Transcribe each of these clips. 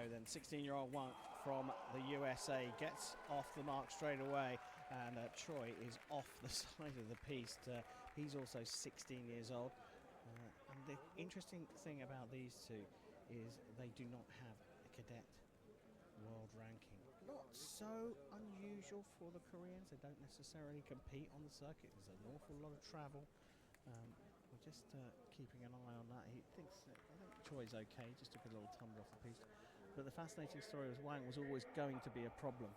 go then. 16-year-old Wang from the USA gets off the mark straight away, and Choi is off the side of the piste. He's also 16 years old. And the interesting thing about these two is they do not have a cadet world ranking. Not so unusual for the Koreans. They don't necessarily compete on the circuit. There's an awful lot of travel. We're just keeping an eye on that. He thinks, I think Choi's okay, just took a little tumble off the piste. But the fascinating story was Wang was always going to be a problem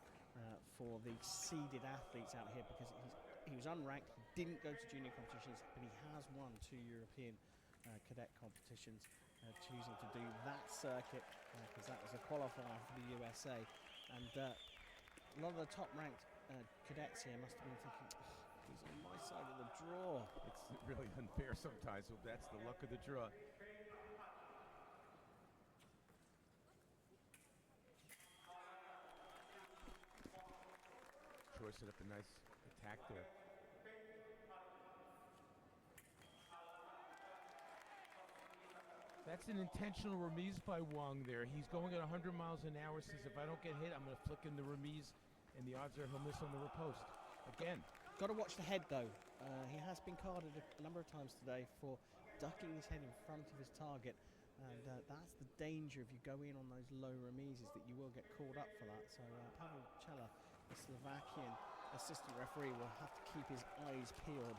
for the seeded athletes out here, because he was unranked, he didn't go to junior competitions, but he has won 2 European cadet competitions, choosing to do that circuit because that was a qualifier for the USA. And a lot of the top-ranked cadets here must have been thinking, oh, he's on my side of the draw. It's really unfair sometimes, so that's the luck of the draw. Choi set up a nice attack there. That's an intentional remise by Wang there. He's going at 100 miles an hour, says if I don't get hit, I'm going to flick in the remise, and the odds are he'll miss on the riposte. Again. Got to watch the head, though. He has been carded a number of times today for ducking his head in front of his target, and that's the danger if you go in on those low remises, that you will get called up for that. So Pavel Chela, the Slovakian assistant referee, will have to keep his eyes peeled.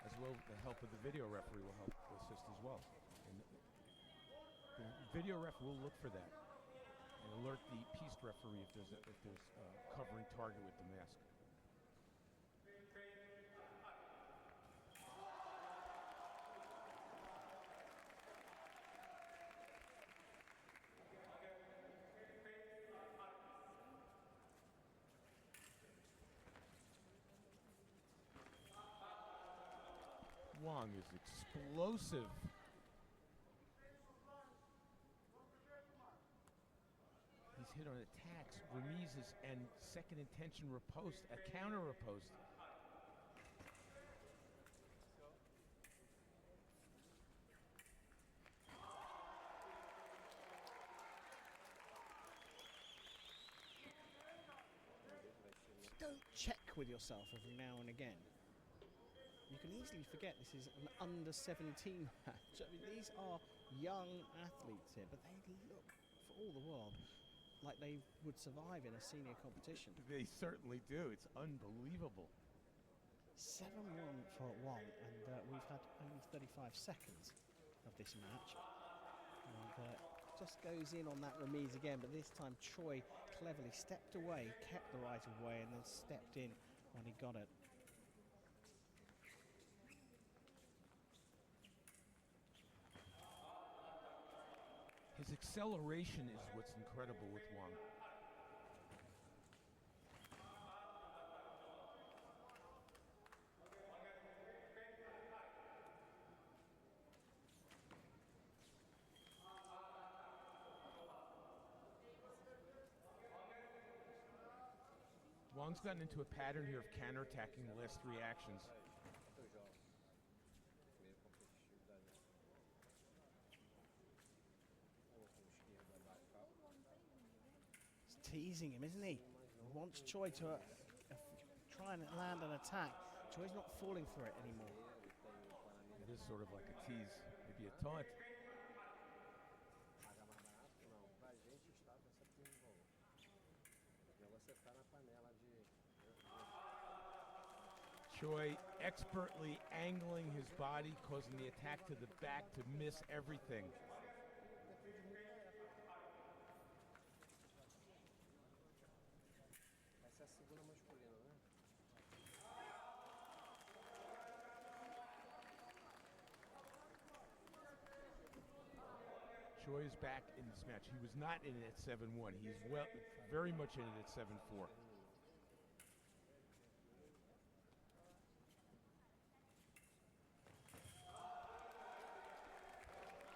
As well, the help of the video referee will help assist as well. And the video ref will look for that and alert the piste referee if there's a covering target with the mask. Wang is explosive. He's hit on attacks, remises, and second intention riposte, a counter riposte. Don't check with yourself every now and again. You can easily forget this is an under-17 match. I mean, these are young athletes here, but they look, for all the world, like they would survive in a senior competition. They certainly do. It's unbelievable. 7-1 for Wang, and we've had only 35 seconds of this match. And just goes in on that remise again, but this time Choi cleverly stepped away, kept the right of way, and then stepped in when he got it. His acceleration is what's incredible with Wang. Wang's gotten into a pattern here of counterattacking the last 3 actions. He's teasing him, isn't he? He wants Choi to try and land an attack. Choi's not falling for it anymore. It is sort of like a tease, maybe a taunt. Choi expertly angling his body, causing the attack to the back to miss everything. Choi is back in this match. He was not in it at 7-1. He's very much in it at 7-4.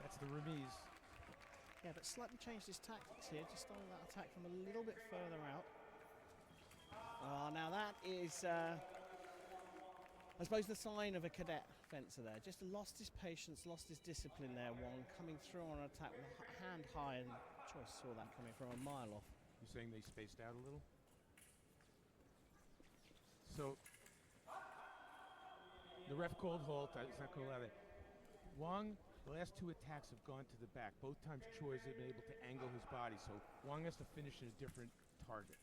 That's the remise. Yeah, but slightly changed his tactics here, just starting that attack from a little bit further out. Oh, now that is, I suppose, the sign of a cadet fencer there. Just lost his patience, lost his discipline there, Wang, coming through on an attack with a hand high and Choi saw that coming from a mile off. You're saying they spaced out a little? So the ref called halt. It's not going to allow that. Wang, the last two attacks have gone to the back. Both times Choi's been able to angle his body, so Wang has to finish at a different target.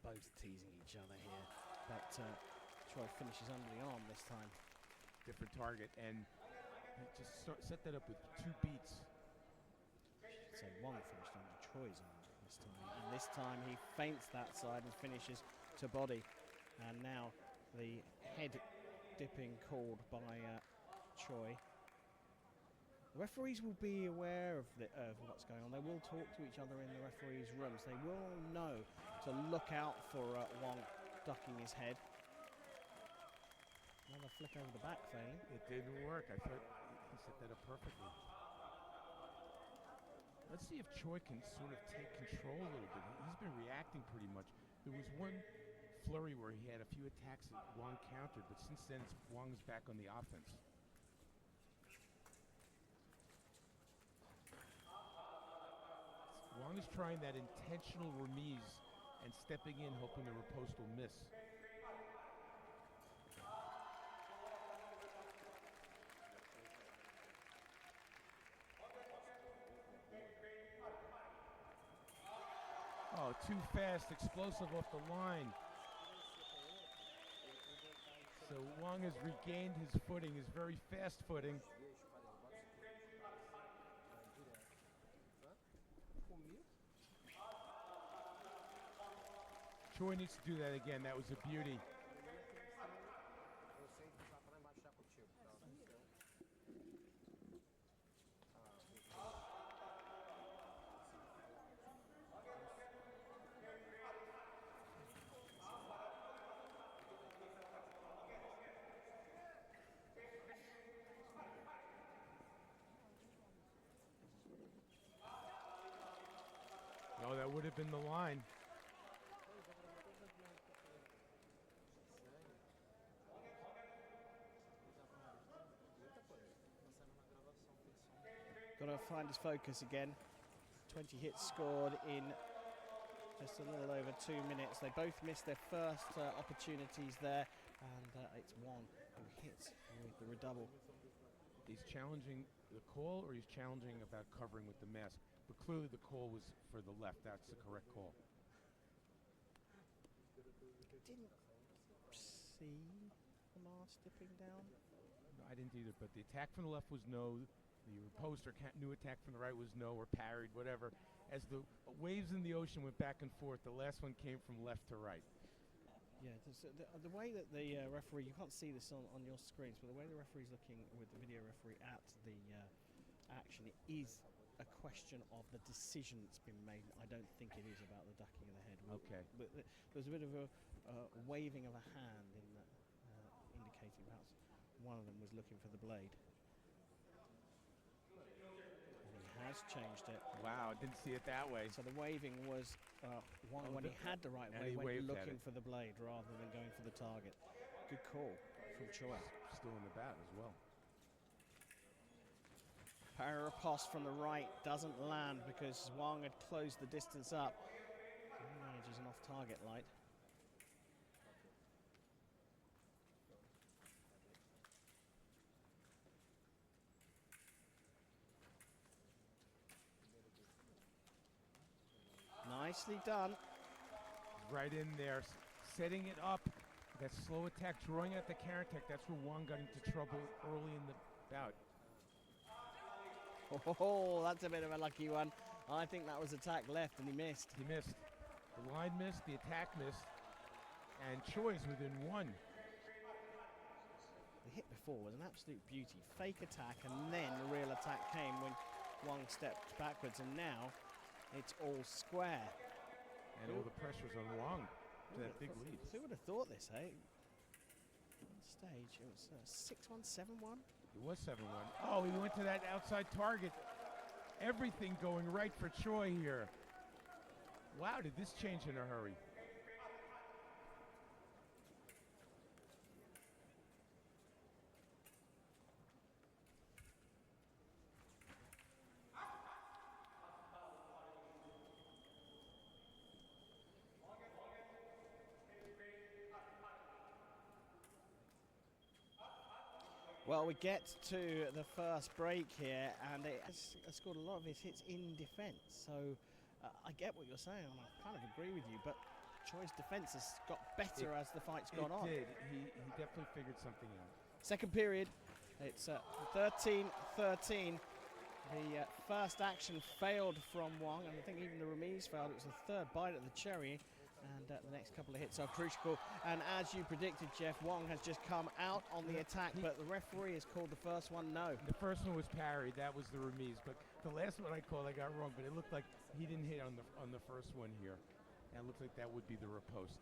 Both teasing each other here, but Choi finishes under the arm this time. Different target, and he just set that up with 2 beats. So Wang finished under Choi's arm this time, and this time he feints that side and finishes to body. And now the head dipping called by Choi. The referees will be aware of what's going on. They will talk to each other in the referees' rooms. They will know to look out for Wang ducking his head. Another flick over the back failing. It didn't work. I thought he set that up perfectly. Let's see if Choi can sort of take control a little bit. He's been reacting pretty much. There was one flurry where he had a few attacks that Wang countered, but since then Wang's back on the offense. Wang is trying that intentional remise and stepping in, hoping the riposte will miss. Oh, too fast, explosive off the line. So Wang has regained his footing, his very fast footing. Choi needs to do that again. That was a beauty. No, that would have been the line. Got to find his focus again. 20 hits scored in just a little over 2 minutes. They both missed their first opportunities there, and it's Wang who hits with the redouble. He's challenging the call, or he's challenging about covering with the mask. But clearly the call was for the left. That's the correct call. Didn't see the mask dipping down. No, I didn't either, but the attack from the left was no. The riposte or new attack from the right was no, or parried, whatever. As the waves in the ocean went back and forth, the last one came from left to right. Yeah, the way that the referee, you can't see this on your screens, but the way the referee's looking with the video referee at the action, it is a question of the decision that's been made. I don't think it is about the ducking of the head. Okay. But there's a bit of a waving of a hand in that, indicating perhaps one of them was looking for the blade. Has changed it. Wow, didn't see it that way. So the waving was when he had the right way, went looking for the blade rather than going for the target. Good call from Choi. Still in the bat as well. Parry riposte from the right doesn't land because Wang had closed the distance up. He manages an off-target light. Nicely done. Right in there, setting it up. That slow attack, drawing out the counter attack. That's where Wang got into trouble early in the bout. Oh, that's a bit of a lucky one. I think that was attack left and he missed. He missed. The line missed, the attack missed, and Choi's within one. The hit before was an absolute beauty. Fake attack and then the real attack came when Wang stepped backwards, and now it's all square. And all the pressure's on Wang to that big lead. Who would have thought this, eh? On stage, it was 6-1, 7-1. It was 7-1. Oh, he went to that outside target. Everything going right for Choi here. Wow, did this change in a hurry? Well, we get to the first break here, and it has scored a lot of its hits in defence. So I get what you're saying, and I kind of agree with you, but Choi's defence has got better as the fight's gone on. It did. He definitely figured something out. Second period, it's 13-13. The first action failed from Wang, and I think even the remise failed. It was the third bite at the cherry, and the next couple of hits are crucial. And as you predicted, Jeff, Wang has just come out on the attack, but the referee has called the first one no. The first one was parried. That was the remise. But the last one I called, I got wrong. But it looked like he didn't hit on the first one here. And it looks like that would be the riposte.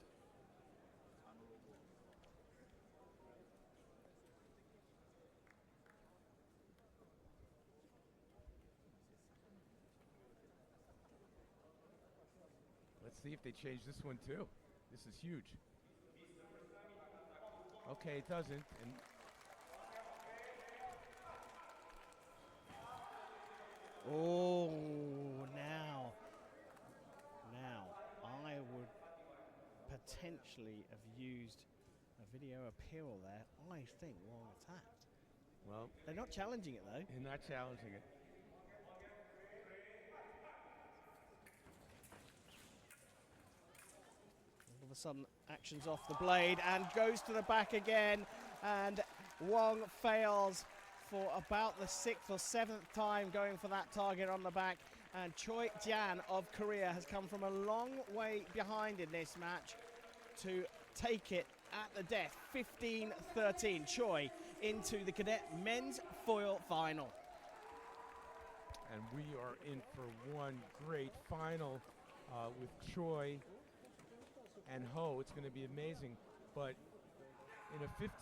Let's see if they change this one too. This is huge. Okay, it doesn't. And oh, now I would potentially have used a video appeal there. I think Wang attacked. well, They're not challenging it though. they're not challenging it. All of a sudden, action's off the blade and goes to the back again, and Wang fails for about the 6th or 7th time going for that target on the back. And CHOI Jian of Korea has come from a long way behind in this match to take it at the death. 15-13, CHOI into the cadet men's foil final. And we are in for one great final with CHOI and Ho. It's going to be amazing. But in a 15